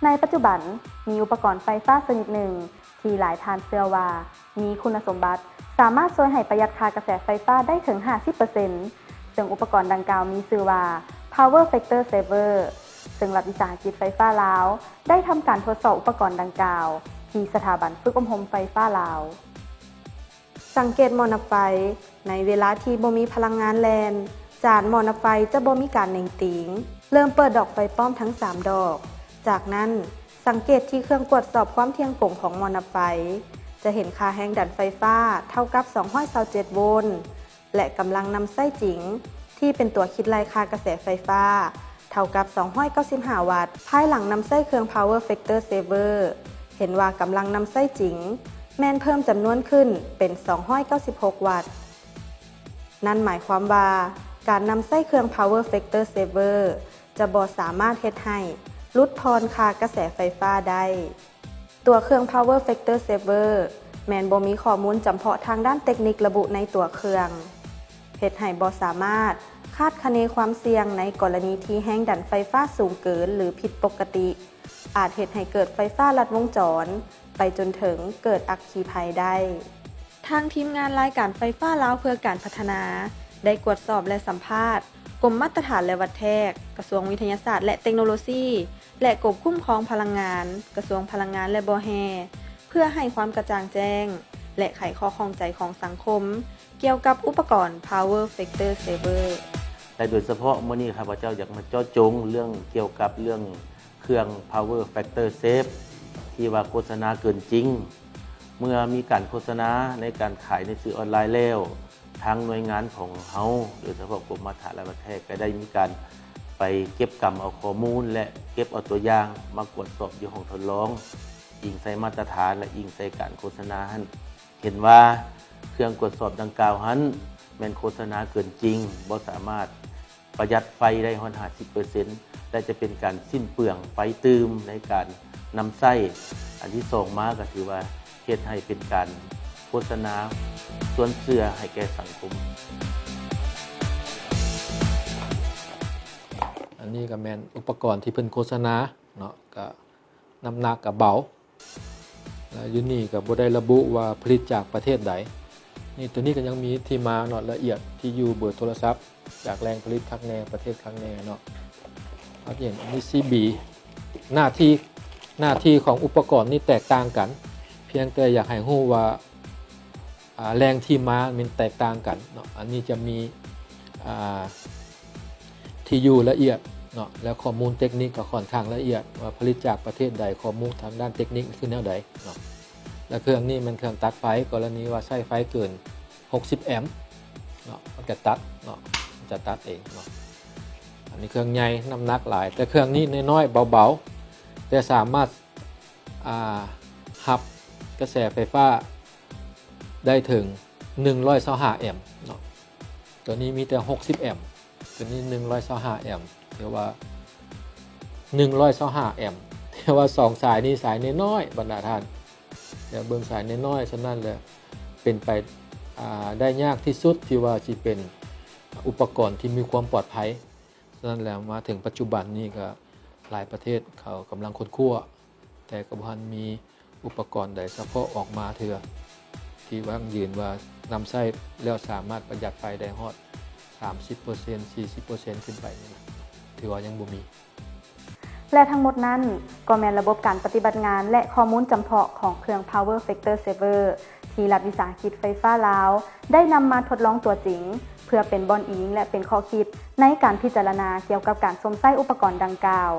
ในปัจจุบันมีอุปกรณ์ไฟฟ้าชนิดหนึ่งที่หลายท่านเชื่อว่ามีคุณสมบัติสามารถช่วยให้ประหยัดค่ากระแสไฟฟ้าได้ถึง 50% ซึ่งอุปกรณ์ดังกล่าวมีชื่อว่า Power Factor Saver ซึ่งรัฐวิสาหกิจไฟฟ้าลาวได้ทำการทดสอบอุปกรณ์ดังกล่าวที่สถาบันฝึกอบรมไฟฟ้าลาวสังเกตหม้อน้ำไฟในเวลาที่บ่มีพลังงานแล่นจานหม้อน้ำไฟจะบ่มีการเน่งติงเริ่มเปิดดอกไฟป้อมทั้ง3ดอกจากนั้นสังเกตที่เครื่องตรวจสอบความเที่ยงตรงของหม้อน้ำไฟจะเห็นค่าแรงดันไฟฟ้าเท่ากับ227โวลต์และกำลังนำไส้จริงที่เป็นตัวคิดรายค่ากระแสไฟฟ้าเท่ากับ295วัตต์ภายหลังนำไส้เครื่อง Power Factor Saver เห็นว่ากำลังนำไส้จริงแม่นเพิ่มจำนวนขึ้นเป็น296วัตต์นั่นหมายความว่าการนำไส้เครื่อง Power Factor Saver จะบ่สามารถเฮ็ดให้ลดทอนค่ากระแสไฟฟ้าได้ตัวเครื่อง Power Factor Saver แม้นบ่มีข้อมูลจำเพาะทางด้านเทคนิคระบุในตัวเครื่องเฮ็ดให้บ่สามารถคาดคะเนความเสี่ยงในกรณีที่แรงดันไฟฟ้าสูงเกินหรือผิดปกติอาจเฮ็ดให้เกิดไฟฟ้าลัดวงจรไปจนถึงเกิดอัคคีภัยได้ทางทีมงานรายการไฟฟ้าลาวเพื่อการพัฒนาได้ตรวจสอบและสัมภาษณ์กรมมาตรฐานและวัดแทกกระทรวงวิทยาศาสตร์และเทคโนโลยีและกรมคุ้มครองพลังงานกระทรวงพลังงานและบแฮเพื่อให้ความกระจ่างแจ้งและไขข้อข้องใจของสังคมเกี่ยวกับอุปกรณ์ Power Factor Saver แต่โดยเฉพาะมื้อนี้ข้าพเจ้าอยากมาเจาะจงเรื่องเกี่ยวกับเรื่องเครื่อง Power Factor Save ที่ว่าโฆษณาเกินจริงเมื่อมีการโฆษณาในการขายในสื่อออนไลน์แล้วทางหน่วยงานของเฮาโดยเฉพาะกรมมาตรฐานและวัดแทกก็ได้มีการไปเก็บกำเอาข้อมูลและเก็บเอาตัวอย่างมาตรวจสอบอยู่ห้องทดลองอิงใส่มาตรฐานและอิงใส่การโฆษณาหั่นเห็นว่าเครื่องตรวจสอบดังกล่าวหันแม่นโฆษณาเกินจริงบ่สามารถประหยัดไฟได้ฮอด 50% และจะเป็นการสิ้นเปลืองไฟตืมในการนำไส้อันที่2มาก็ถือว่าเฮ็ดให้เป็นการโฆษณาส่วนเสื่อให้แก่สังคมอันนี้ก็แม่นอุปกรณ์ที่เพิ่นโฆษณาเนาะก็น้ำหนักก็เบาแล้วอยู่นี่ก็บ่ได้ระบุว่าผลิตจากประเทศใดนี่ตัวนี้ก็ยังมีที่มาเนาะละเอียดที่อยู่เบอร์โทรศัพท์จากแหล่งผลิตคักแน่ประเทศคักแน่เนาะครับเห็นอันนี้ CB หน้าที่ของอุปกรณ์นี่แตกต่างกันเพียงแต่อยากให้รู้ว่าแรงที่มามันแตกต่างกันเนาะอันนี้จะมีที่อยู่ละเอียดเนาะแล้วข้อมูลเทคนิคก็ค่อนข้างละเอียดว่าผลิตจากประเทศใดข้อมูลทางด้านเทคนิคคือแนวใดเนาะและเครื่องนี้มันเครื่องตัดไฟกรณีว่าใช้ไฟเกิน60แอมป์เนาะมันจะตัดเนาะมันจะตัดเองเนาะอันนี้เครื่องใหญ่น้ำหนักหลายแต่เครื่องนี้น้อยๆเบาๆแต่สามารถหับกระแสไฟฟ้าได้ถึง125แอมป์เนาะตัวนี้มีแต่60แอมป์ตัวนี้125แอมป์เรียกว่า125แอมป์แต่ว่า2สายนี้สายน้อยๆบรรดาท่านเดี๋ยวเบิ่งสายน้อยๆฉะนั้นเลยเป็นไปได้ยากที่สุดที่ว่าสิเป็นอุปกรณ์ที่มีความปลอดภัยฉะนั้นแล้วมาถึงปัจจุบันนี้ก็หลายประเทศเขากำลังค้นคว้าแต่ก็บ่ทันมีอุปกรณ์ใดเฉพาะออกมาเถื่อที่ว่ายืนว่านำใช้แล้วสามารถประหยัดไฟได้ฮอด 30% 40% ขึ้นไปนี่นะถือว่ายังบ่มีและทั้งหมดนั้นก็แม่นระบบการปฏิบัติงานและข้อมูลจำเพาะของเครื่อง Power Factor Saver ที่รัฐวิสาหกิจไฟฟ้าลาวได้นำมาทดลองตัวจริงเพื่อเป็นบอนอิงและเป็นข้อคิดในการพิจารณาเกี่ยวกับการสวมใส่อุปกรณ์ดังกล่าว